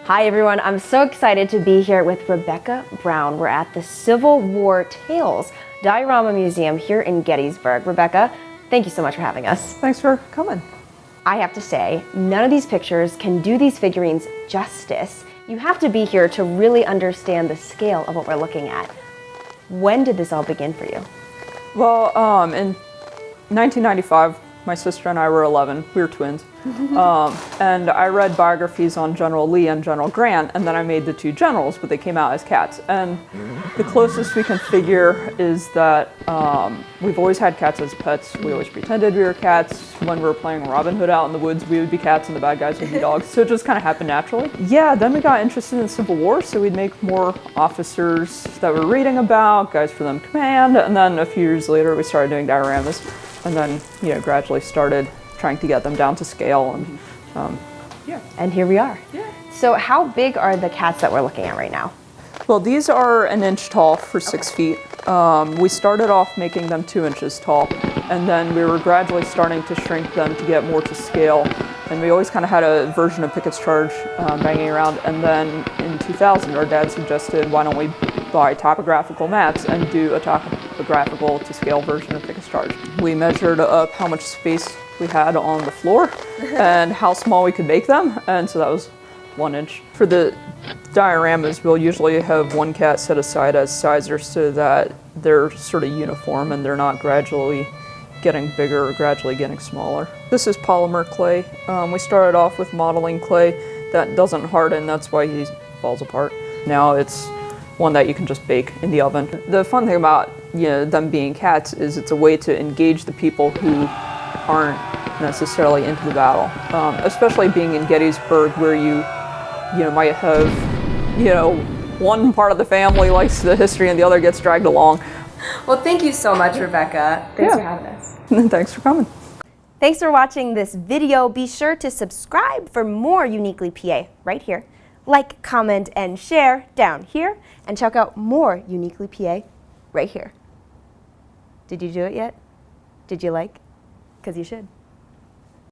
Hi everyone, I'm so excited to be here with Rebecca Brown. We're at the Civil War Tales Diorama Museum here in Gettysburg. Rebecca, thank you so much for having us. Thanks for coming. I have to say, none of these pictures can do these figurines justice. You have to be here to really understand the scale of what we're looking at. When did this all begin for you? Well, in 1995, my sister and I were 11. We were twins. And I read biographies on General Lee and General Grant, and then I made the two generals, but they came out as cats. And the closest we can figure is that we've always had cats as pets. We always pretended we were cats. When we were playing Robin Hood out in the woods, we would be cats and the bad guys would be dogs. So it just kind of happened naturally. Yeah, then we got interested in the Civil War, so we'd make more officers that we're reading about, guys for them command, and then a few years later we started doing dioramas, and then gradually started trying to get them down to scale, and yeah. And here we are. Yeah. So how big are the cats that we're looking at right now? Well, these are 1 inch tall for 6 feet. We started off making them 2 inches tall, and then we were gradually starting to shrink them to get more to scale. And we always kind of had a version of Pickett's Charge banging around. And then in 2000, our dad suggested, why don't we buy topographical mats and do a topographical to scale version of Pickett's Charge. We measured up how much space we had on the floor and how small we could make them. And so that was 1 inch. For the dioramas, we'll usually have one cat set aside as sizer so that they're sort of uniform and they're not gradually getting bigger or gradually getting smaller. This is polymer clay. We started off with modeling clay that doesn't harden, that's why he falls apart. Now it's one that you can just bake in the oven. The fun thing about them being cats is it's a way to engage the people who aren't necessarily into the battle, especially being in Gettysburg where you might have one part of the family likes the history and the other gets dragged along. Well, thank you so much, Rebecca. Thanks for having us. Thanks for coming. Thanks for watching this video. Be sure to subscribe for more Uniquely PA right here. Like, comment, and share down here. And check out more Uniquely PA right here. Did you do it yet? Did you like? Because you should.